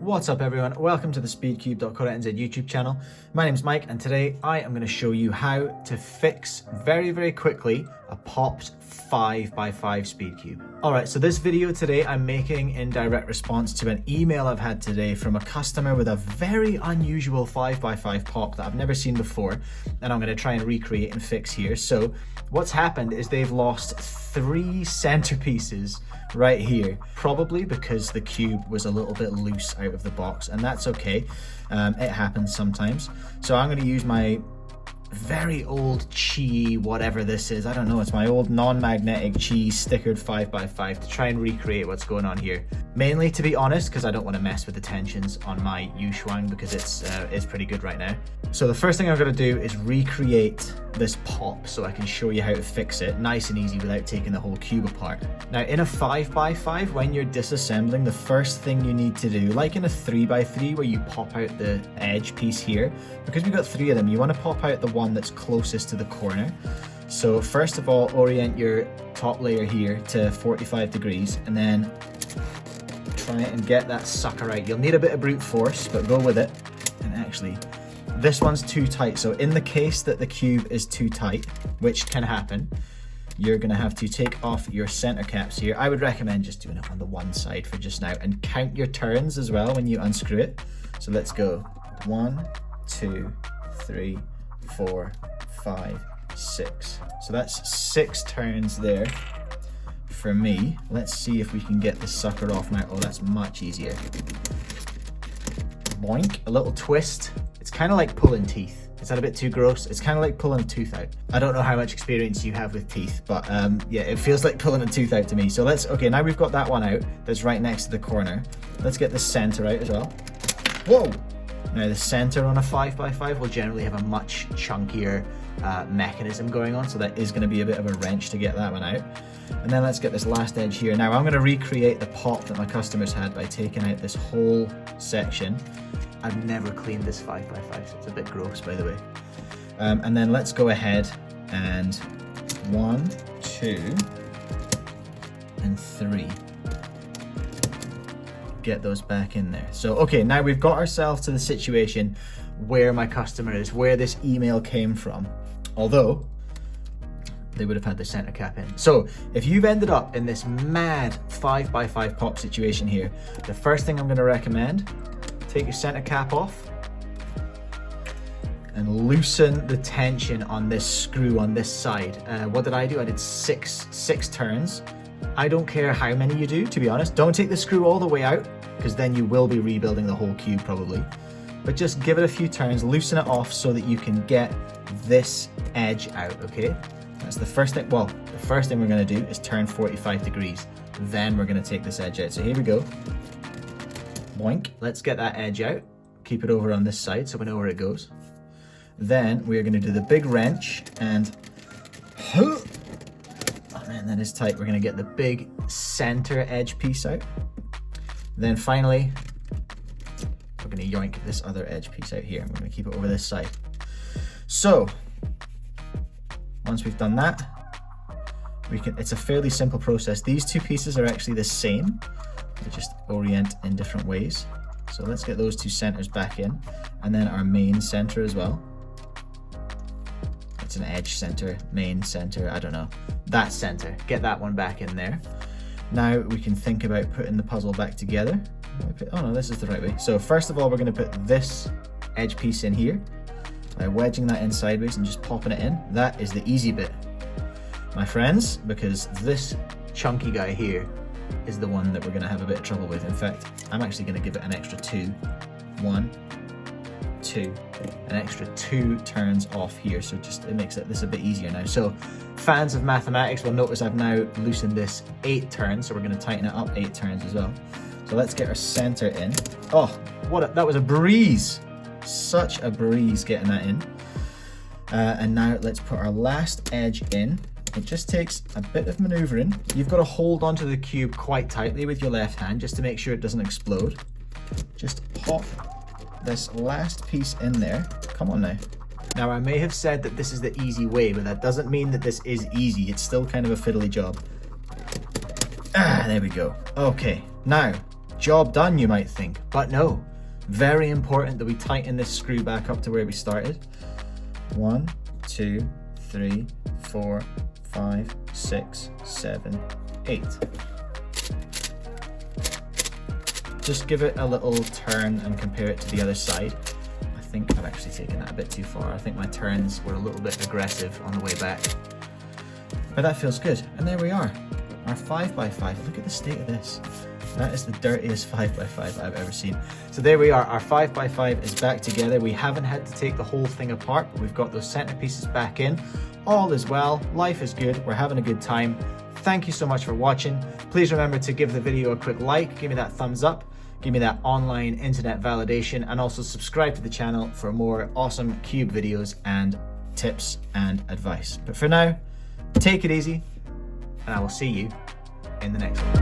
What's up everyone, welcome to the Speedcube.co.nz YouTube channel. My name's Mike and today I am going to show you how to fix very quickly a popped 5x5 Speedcube. Alright, so this video today I'm making in direct response to an email I've had today from a customer with a very unusual 5x5 pop that I've never seen before, and I'm going to try and recreate and fix here. So what's happened is they've lost 3 centerpieces right here, probably because the cube was a little bit loose out of the box, and that's okay. It happens sometimes. So I'm going to use my very old Qi, whatever this is, I don't know, it's my old non-magnetic Qi stickered 5x5 to try and recreate what's going on here. Mainly, to be honest, because I don't want to mess with the tensions on my Yushuang because it's pretty good right now. So the first thing I'm going to do is recreate this pop so I can show you how to fix it nice and easy without taking the whole cube apart. Now in a 5x5, when you're disassembling, the first thing you need to do, like in a 3x3 where you pop out the edge piece here, because we've got 3 of them, you want to pop out the one that's closest to the corner. So first of all, orient your top layer here to 45 degrees and then try and get that sucker out. You'll need a bit of brute force, but go with it. And actually, this one's too tight. So in the case that the cube is too tight, which can happen, you're gonna have to take off your center caps here. I would recommend just doing it on the one side for just now, and count your turns as well when you unscrew it. So let's go. 1, 2, 3, 4, 5, 6. So that's 6 turns there for me. Let's see if we can get this sucker off now. Oh, that's much easier. Boink, a little twist. It's kind of like pulling teeth. Is that a bit too gross? It's kind of like pulling a tooth out. I don't know how much experience you have with teeth, but yeah, it feels like pulling a tooth out to me. So okay, now we've got that one out that's right next to the corner. Let's get the center out as well. Whoa! Now the center on a 5x5 will generally have a much chunkier mechanism going on, so that is going to be a bit of a wrench to get that one out. And then let's get this last edge here. Now I'm going to recreate the pop that my customers had by taking out this whole section. I've never cleaned this 5x5, so it's a bit gross, by the way. And then let's go ahead and 1, 2, and 3. Get those back in there. So, okay, now we've got ourselves to the situation where my customer is, where this email came from. Although, they would have had the center cap in. So, if you've ended up in this mad 5x5 pop situation here, the first thing I'm going to recommend, take your center cap off and loosen the tension on this screw on this side. What did I do? I did six turns. I don't care how many you do, to be honest. Don't take the screw all the way out, because then you will be rebuilding the whole cube probably. But just give it a few turns, loosen it off so that you can get this edge out, okay? That's the first thing. Well, the first thing we're gonna do is turn 45 degrees. Then we're gonna take this edge out. So here we go. Boink. Let's get that edge out. Keep it over on this side so we know where it goes. Then we're gonna do the big wrench and oh man, that is tight. We're gonna get the big center edge piece out. Then finally, we're gonna yoink this other edge piece out here. We're gonna keep it over this side. So, once we've done that, it's a fairly simple process. These 2 pieces are actually the same. They just orient in different ways. So let's get those 2 centers back in, and then our main center as well. It's an edge center, main center, I don't know. That center, get that one back in there. Now we can think about putting the puzzle back together. Oh no, this is the right way. So first of all, we're gonna put this edge piece in here by wedging that in sideways and just popping it in. That is the easy bit, my friends, because this chunky guy here is the one that we're gonna have a bit of trouble with. In fact, I'm actually gonna give it an extra 2. 1, 2, an extra 2 turns off here, so just it makes this a bit easier now. So fans of mathematics will notice I've now loosened this 8 turns, so we're going to tighten it up 8 turns as well. So let's get our center in. Oh, that was a breeze! Such a breeze getting that in. And now let's put our last edge in. It just takes a bit of maneuvering. You've got to hold onto the cube quite tightly with your left hand just to make sure it doesn't explode. Just pop this last piece in there. Come on now. Now I may have said that this is the easy way, but that doesn't mean that this is easy. It's still kind of a fiddly job. There we go. Okay, now Job done, you might think, but no. Very important that we tighten this screw back up to where we started. 1, 2, 3, 4, 5, 6, 7, 8. Just give it a little turn and compare it to the other side. I think I've actually taken that a bit too far. I think my turns were a little bit aggressive on the way back. But that feels good. And there we are. Our 5x5. Look at the state of this. That is the dirtiest 5x5 I've ever seen. So there we are. Our 5x5 is back together. We haven't had to take the whole thing apart. We've got those centerpieces back in. All is well. Life is good. We're having a good time. Thank you so much for watching. Please remember to give the video a quick like. Give me that thumbs up. Give me that online internet validation, and also subscribe to the channel for more awesome cube videos and tips and advice. But for now, take it easy, and I will see you in the next one.